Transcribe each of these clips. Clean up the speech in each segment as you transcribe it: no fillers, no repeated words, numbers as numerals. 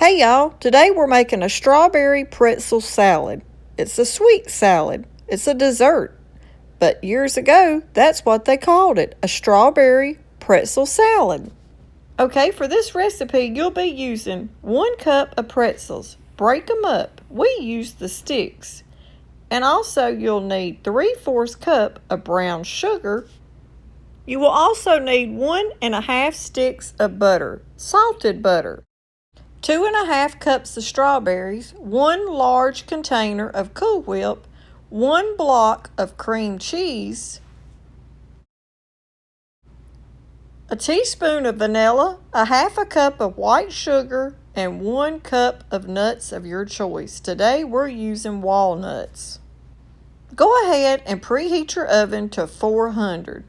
Hey y'all, today we're making a strawberry pretzel salad. It's a sweet salad. It's a dessert. But years ago, that's what they called it, a strawberry pretzel salad. Okay, for this recipe, you'll be using 1 cup of pretzels. Break them up. We use the sticks. And also you'll need 3/4 cup of brown sugar. You will also need 1½ sticks of butter, salted butter. 2½ cups of strawberries, 1 large container of Cool Whip, 1 block of cream cheese, a teaspoon of vanilla, 1/2 cup of white sugar, and 1 cup of nuts of your choice. Today we're using walnuts. Go ahead and preheat your oven to 400.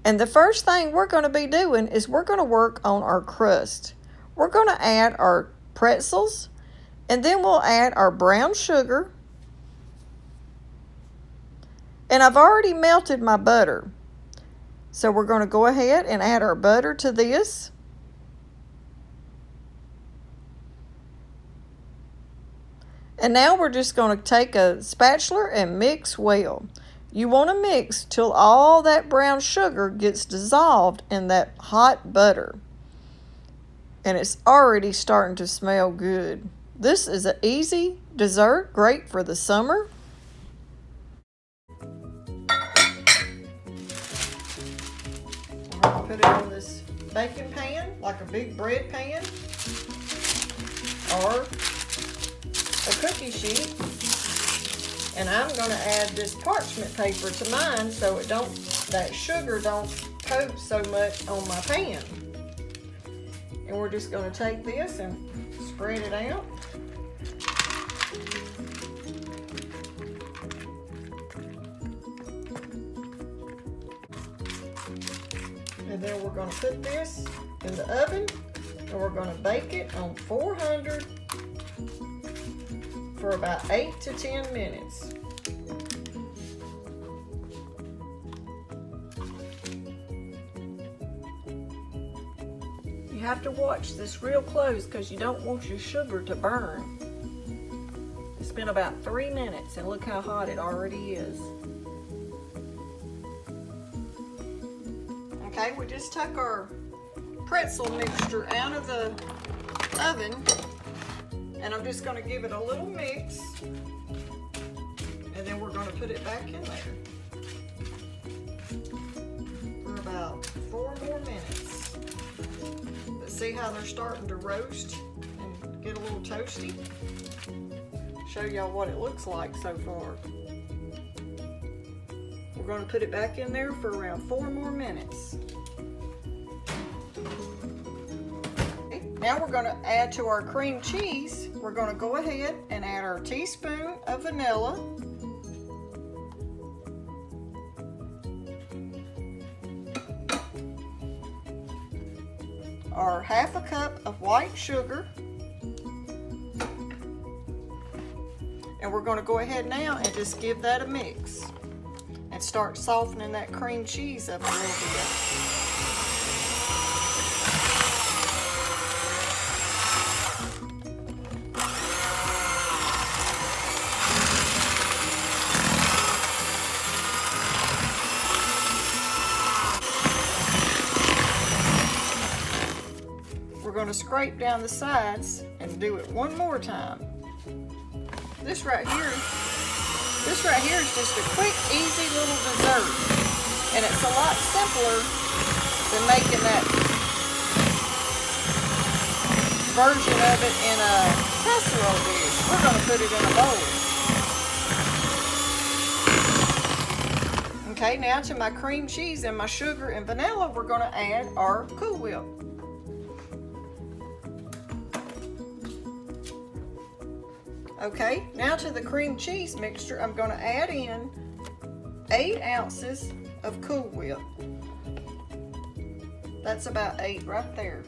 And the first thing we're going to be doing is we're going to work on our crust. We're going to add our pretzels, and then we'll add our brown sugar. And I've already melted my butter. So we're going to go ahead and add our butter to this. And now we're just going to take a spatula and mix well. You want to mix till all that brown sugar gets dissolved in that hot butter. And it's already starting to smell good. This is an easy dessert, great for the summer. I'm going to put it on this baking pan, like a big bread pan, or a cookie sheet. And I'm going to add this parchment paper to mine so that sugar don't coat so much on my pan. And we're just going to take this and spread it out. And then we're going to put this in the oven and we're going to bake it on 400 for about 8 to 10 minutes. You have to watch this real close because you don't want your sugar to burn. It's been about 3 minutes and look how hot it already is. Okay, we just took our pretzel mixture out of the oven and I'm just going to give it a little mix and then we're going to put it back in there for about 4 more minutes. See how they're starting to roast and get a little toasty? Show y'all what it looks like so far. We're going to put it back in there for around 4 more minutes. Okay, now we're going to add to our cream cheese. We're going to go ahead and add our teaspoon of vanilla. Our 1/2 cup of white sugar. And we're going to go ahead now and just give that a mix and start softening that cream cheese up a little bit. We're going to scrape down the sides and do it one more time. This right here is just a quick, easy little dessert. And it's a lot simpler than making that version of it in a casserole dish. We're going to put it in a bowl. Okay, now to my cream cheese and my sugar and vanilla, we're going to add our Cool Whip. Okay, now to the cream cheese mixture, I'm going to add in 8 ounces of Cool Whip. That's about 8 right there.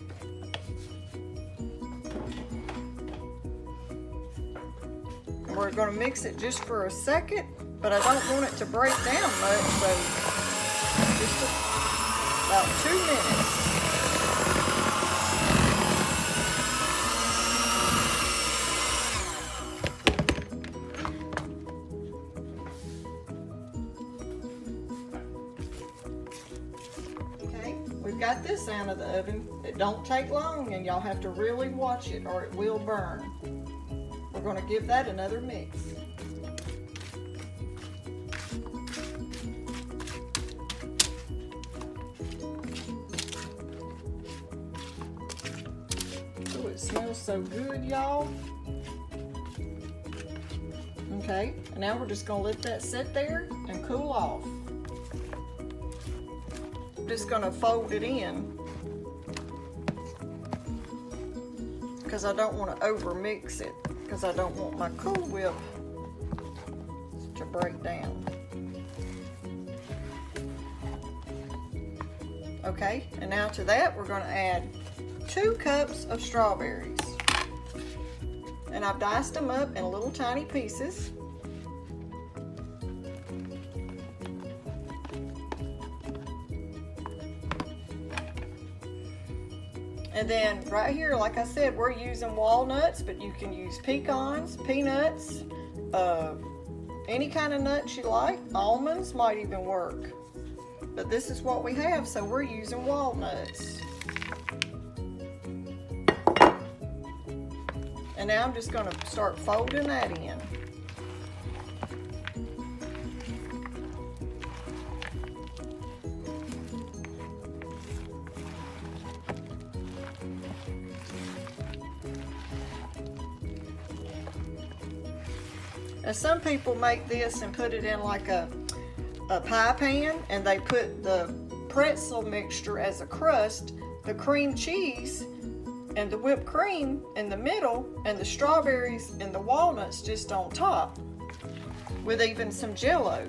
And we're going to mix it just for a second, but I don't want it to break down much, so just about 2 minutes. got this out of the oven. It don't take long, and y'all have to really watch it or it will burn. We're going to give that another mix. Oh, it smells so good, y'all. Okay, and now we're just going to let that sit there and cool off. I'm just going to fold it in because I don't want to over mix it, because I don't want my Cool Whip to break down. Okay, and now to that we're going to add 2 cups of strawberries. And I've diced them up in little tiny pieces. And then right here, like I said, we're using walnuts, but you can use pecans, peanuts, any kind of nuts you like. Almonds might even work. But this is what we have, so we're using walnuts. And now I'm just going to start folding that in. Now some people make this and put it in like a pie pan, and they put the pretzel mixture as a crust, the cream cheese and the whipped cream in the middle, and the strawberries and the walnuts just on top, with even some jello.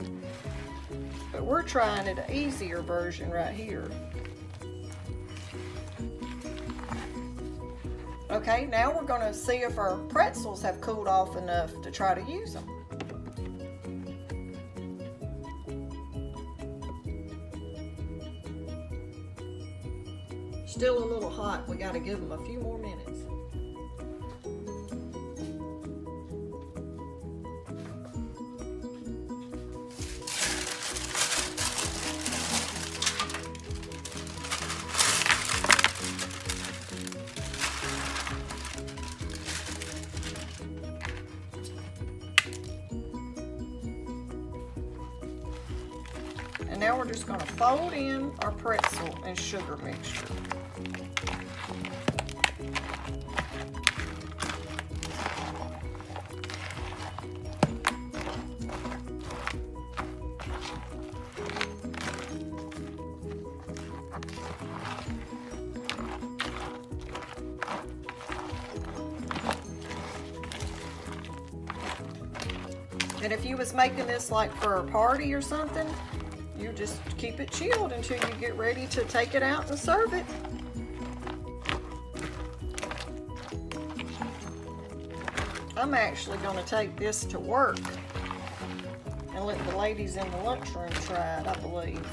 But we're trying it an easier version right here. Okay, now we're going to see if our pretzels have cooled off enough to try to use them. Still a little hot. We got to give them a few more minutes. And now we're just going to fold in our pretzel and sugar mixture. And if you was making this like for a party or something, you just keep it chilled until you get ready to take it out and serve it. I'm actually going to take this to work and let the ladies in the lunchroom try it, I believe.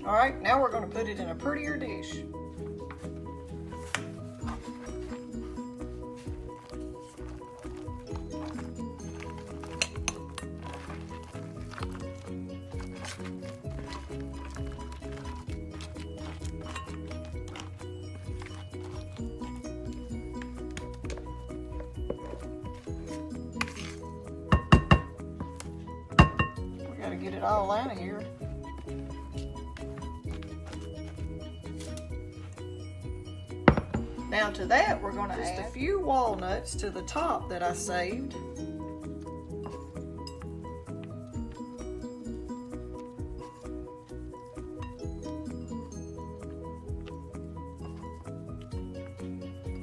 All right, now we're going to put it in a prettier dish. Get it all out of here. Now to that we're going to add a few walnuts to the top that I saved.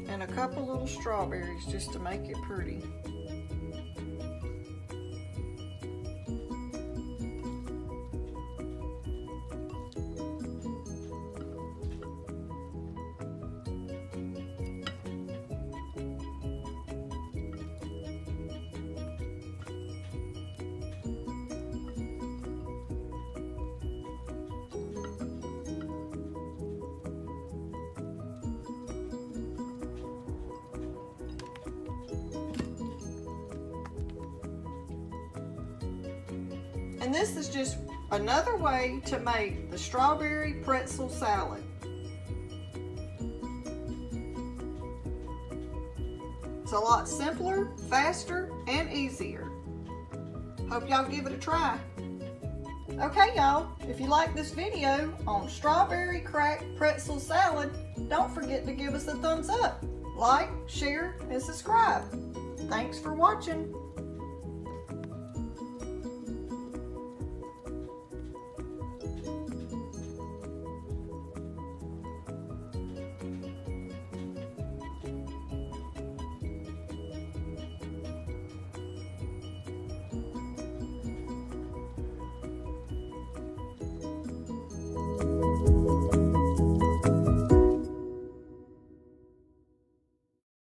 And a couple little strawberries just to make it pretty. And this is just another way to make the strawberry pretzel salad. It's a lot simpler, faster, and easier. Hope y'all give it a try. Okay, y'all, if you like this video on strawberry cracked pretzel salad, don't forget to give us a thumbs up, like, share, and subscribe. Thanks for watching.